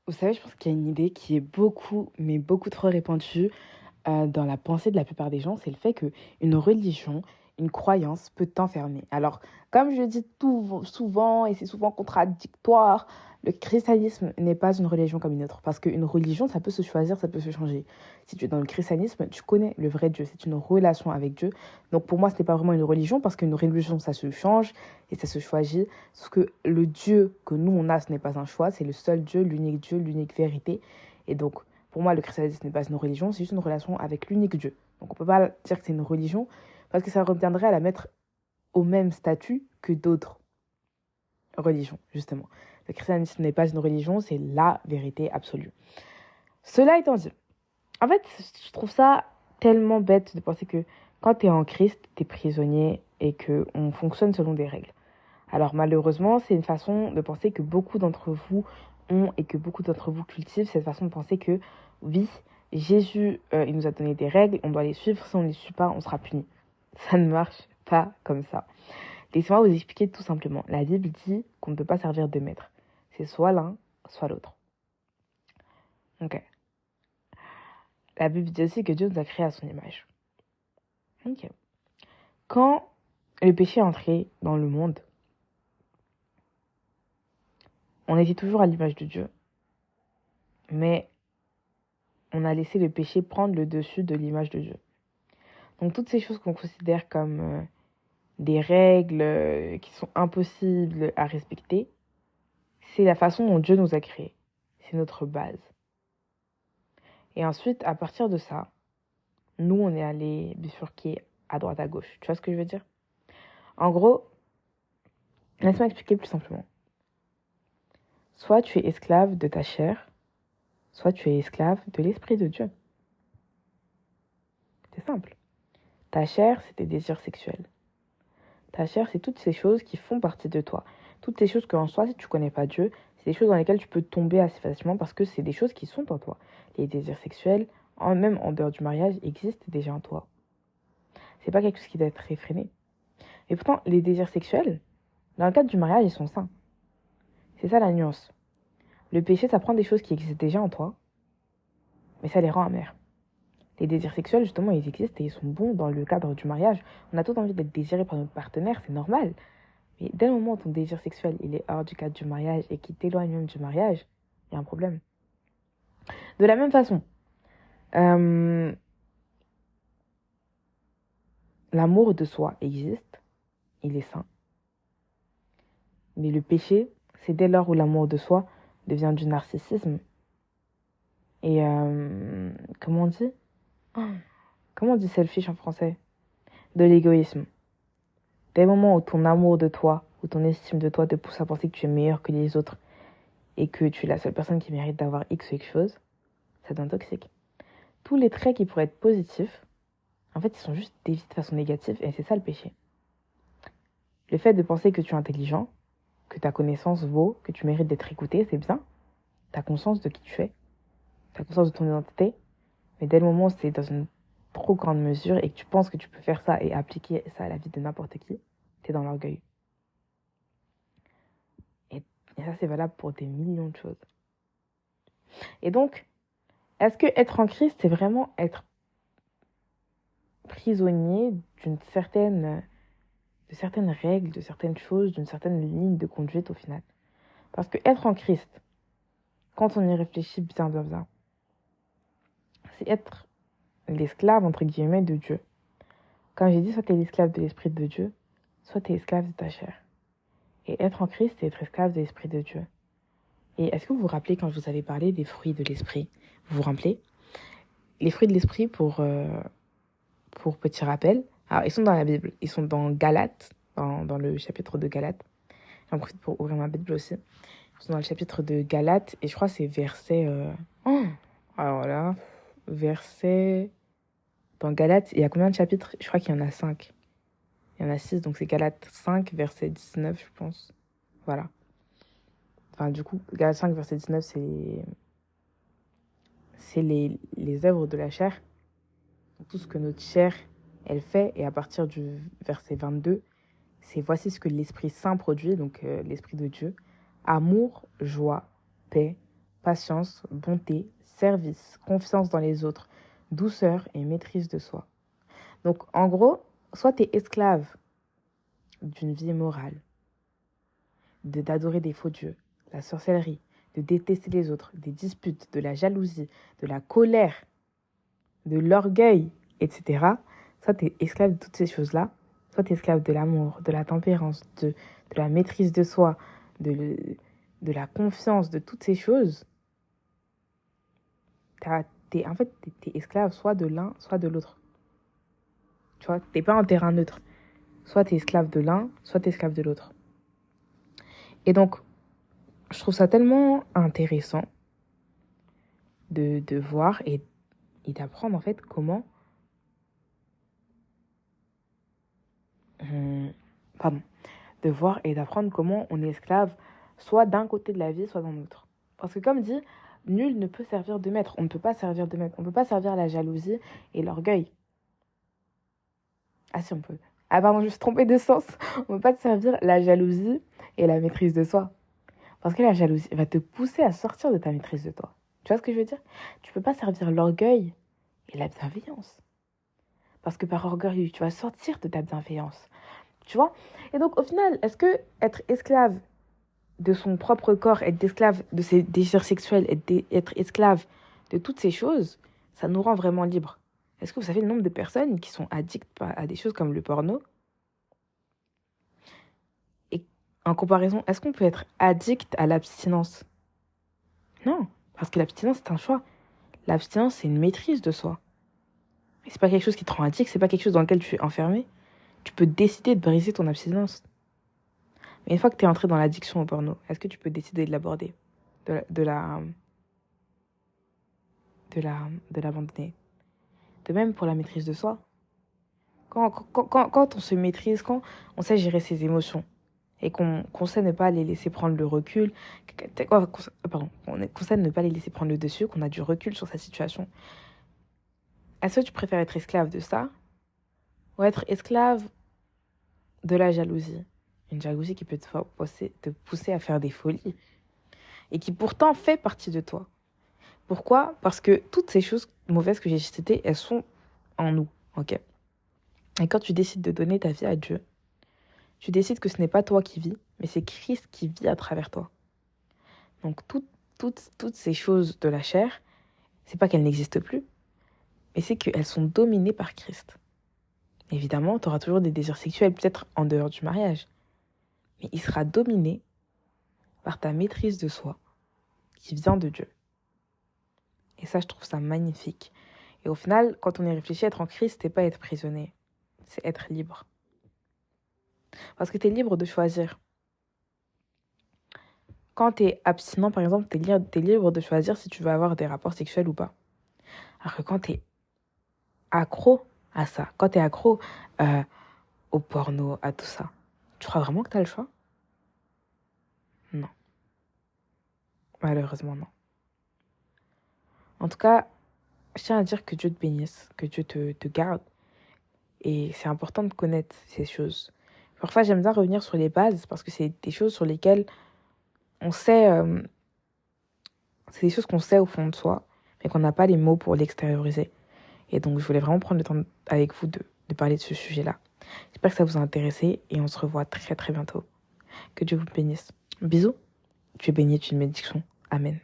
Vous savez, je pense qu'il y a une idée qui est beaucoup, mais beaucoup trop répandue dans la pensée de la plupart des gens, c'est le fait qu'une religion, une croyance peut t'enfermer. Alors, comme je le dis souvent, et c'est souvent contradictoire, le christianisme n'est pas une religion comme une autre. Parce qu'une religion, ça peut se choisir, ça peut se changer. Si tu es dans le christianisme, tu connais le vrai Dieu, c'est une relation avec Dieu. Donc pour moi, ce n'est pas vraiment une religion, parce qu'une religion, ça se change et ça se choisit. Sauf que le Dieu que nous, on a, ce n'est pas un choix, c'est le seul Dieu, l'unique vérité. Et donc, pour moi, le christianisme n'est pas une religion, c'est juste une relation avec l'unique Dieu. Donc on ne peut pas dire que c'est une religion, parce que ça reviendrait à la mettre au même statut que d'autres religions, justement. Le christianisme n'est pas une religion, c'est la vérité absolue. Cela étant dit, en fait, je trouve ça tellement bête de penser que quand tu es en Christ, tu es prisonnier et qu'on fonctionne selon des règles. Alors malheureusement, c'est une façon de penser que beaucoup d'entre vous ont et que beaucoup d'entre vous cultivent, cette façon de penser que oui, Jésus, il nous a donné des règles, on doit les suivre, si on ne les suit pas, on sera puni. Ça ne marche pas comme ça. Laissez-moi vous expliquer tout simplement. La Bible dit qu'on ne peut pas servir de maître. C'est soit l'un, soit l'autre. Ok. La Bible dit aussi que Dieu nous a créés à son image. Ok. Quand le péché est entré dans le monde, on était toujours à l'image de Dieu. Mais on a laissé le péché prendre le dessus de l'image de Dieu. Donc toutes ces choses qu'on considère comme des règles qui sont impossibles à respecter, c'est la façon dont Dieu nous a créés. C'est notre base. Et ensuite, à partir de ça, nous, on est allé bifurquer à droite à gauche. Tu vois ce que je veux dire? En gros, laisse-moi expliquer plus simplement. Soit tu es esclave de ta chair, soit tu es esclave de l'Esprit de Dieu. C'est simple. Ta chair, c'est tes désirs sexuels. Ta chair, c'est toutes ces choses qui font partie de toi. Toutes ces choses qu'en soi, si tu ne connais pas Dieu, c'est des choses dans lesquelles tu peux tomber assez facilement parce que c'est des choses qui sont en toi. Les désirs sexuels, même en dehors du mariage, existent déjà en toi. C'est pas quelque chose qui doit être réfréné. Et pourtant, les désirs sexuels, dans le cadre du mariage, ils sont sains. C'est ça la nuance. Le péché, ça prend des choses qui existent déjà en toi, mais ça les rend amères. Les désirs sexuels, justement, ils existent et ils sont bons dans le cadre du mariage. On a tout envie d'être désiré par notre partenaire, c'est normal. Mais dès le moment où ton désir sexuel il est hors du cadre du mariage et qui t'éloigne même du mariage, il y a un problème. De la même façon, l'amour de soi existe, il est sain. Mais le péché, c'est dès lors où l'amour de soi devient du narcissisme. Et comment on dit? Comment on dit selfish en français? De l'égoïsme. Dès le moment où ton amour de toi, ou ton estime de toi te pousse à penser que tu es meilleur que les autres et que tu es la seule personne qui mérite d'avoir X ou X chose, ça devient toxique. Tous les traits qui pourraient être positifs, en fait, ils sont juste déviés de façon négative et c'est ça le péché. Le fait de penser que tu es intelligent, que ta connaissance vaut, que tu mérites d'être écouté, c'est bien. Tu as conscience de qui tu es, tu as conscience de ton identité, mais dès le moment où c'est dans une trop grande mesure et que tu penses que tu peux faire ça et appliquer ça à la vie de n'importe qui, tu es dans l'orgueil. Et ça, c'est valable pour des millions de choses. Et donc, est-ce que être en Christ, c'est vraiment être prisonnier de certaines règles, de certaines choses, d'une certaine ligne de conduite au final? Parce que être en Christ, quand on y réfléchit bien, c'est être l'esclave, entre guillemets, de Dieu. Comme j'ai dit, soit tu es l'esclave de l'Esprit de Dieu, soit tu es esclave de ta chair. Et être en Christ, c'est être esclave de l'Esprit de Dieu. Et est-ce que vous vous rappelez quand je vous avais parlé des fruits de l'Esprit? Vous vous rappelez? Les fruits de l'Esprit, pour petit rappel, alors ils sont dans la Bible, ils sont dans Galates, dans le chapitre de Galates. J'en profite pour ouvrir ma Bible aussi. Ils sont dans le chapitre de Galates, et je crois que c'est verset... alors là, verset... Dans Galates, il y a combien de chapitres? Je crois qu'il y en a 5. Il y en a 6, donc c'est Galates 5, verset 19, je pense. Voilà. Enfin, du coup, Galates 5, verset 19, c'est les œuvres de la chair. Tout ce que notre chair, elle fait. Et à partir du verset 22, c'est voici ce que l'Esprit Saint produit, donc l'Esprit de Dieu. Amour, joie, paix, patience, bonté, service, confiance dans les autres, douceur et maîtrise de soi. Donc, en gros, soit tu es esclave d'une vie immorale, d'adorer des faux dieux, la sorcellerie, de détester les autres, des disputes, de la jalousie, de la colère, de l'orgueil, etc. Soit tu es esclave de toutes ces choses-là, soit tu es esclave de l'amour, de la tempérance, de la maîtrise de soi, de la confiance, de toutes ces choses. En fait, t'es esclave soit de l'un, soit de l'autre. Tu vois, t'es pas en terrain neutre. Soit t'es esclave de l'un, soit t'es esclave de l'autre. Et donc, je trouve ça tellement intéressant de voir et d'apprendre en fait comment... de voir et d'apprendre comment on est esclave soit d'un côté de la vie, soit dans l'autre. Parce que comme dit, nul ne peut servir de maître. On ne peut pas servir de maître. On ne peut pas servir la jalousie et l'orgueil. Ah si, on peut. Ah pardon, je me suis trompée de sens. On ne peut pas te servir la jalousie et la maîtrise de soi. Parce que la jalousie va te pousser à sortir de ta maîtrise de toi. Tu vois ce que je veux dire? Tu ne peux pas servir l'orgueil et la bienveillance. Parce que par orgueil, tu vas sortir de ta bienveillance. Tu vois? Et donc, au final, est-ce que être esclave de son propre corps, être esclave de ses désirs sexuels, être esclave de toutes ces choses, ça nous rend vraiment libres? Est-ce que vous savez le nombre de personnes qui sont addictes à des choses comme le porno? Et en comparaison, est-ce qu'on peut être addict à l'abstinence? Non, parce que l'abstinence, c'est un choix. L'abstinence, c'est une maîtrise de soi. Et c'est pas quelque chose qui te rend addict, c'est pas quelque chose dans lequel tu es enfermé. Tu peux décider de briser ton abstinence. Mais une fois que tu es entré dans l'addiction au porno, est-ce que tu peux décider de l'aborder, de l'abandonner? De même pour la maîtrise de soi. Quand on se maîtrise, quand on sait gérer ses émotions et qu'on sait ne pas les laisser prendre le recul, qu'on sait ne pas les laisser prendre le dessus, qu'on a du recul sur sa situation, est-ce que tu préfères être esclave de ça ou être esclave de la jalousie? Une jalousie qui peut te pousser à faire des folies et qui pourtant fait partie de toi. Pourquoi? Parce que toutes ces choses mauvaises que j'ai citées, elles sont en nous, ok? Et quand tu décides de donner ta vie à Dieu, tu décides que ce n'est pas toi qui vis, mais c'est Christ qui vit à travers toi. Donc toutes ces choses de la chair, c'est pas qu'elles n'existent plus, mais c'est qu'elles sont dominées par Christ. Évidemment, tu auras toujours des désirs sexuels, peut-être en dehors du mariage, mais il sera dominé par ta maîtrise de soi, qui vient de Dieu. Et ça, je trouve ça magnifique. Et au final, quand on y réfléchit, être en Christ, c'est pas être prisonnier, c'est être libre. Parce que tu es libre de choisir. Quand tu es abstinent, par exemple, tu es libre de choisir si tu veux avoir des rapports sexuels ou pas. Alors que quand tu es accro à ça, quand tu es accro au porno, à tout ça, tu crois vraiment que tu as le choix? Non. Malheureusement, non. En tout cas, je tiens à dire que Dieu te bénisse, que Dieu te garde. Et c'est important de connaître ces choses. Parfois, j'aime bien revenir sur les bases parce que c'est des choses sur lesquelles on sait... c'est des choses qu'on sait au fond de soi, mais qu'on n'a pas les mots pour l'extérioriser. Et donc, je voulais vraiment prendre le temps avec vous de parler de ce sujet-là. J'espère que ça vous a intéressé et on se revoit très très bientôt. Que Dieu vous bénisse. Bisous. Tu es béni, tu es une bénédiction. Amen.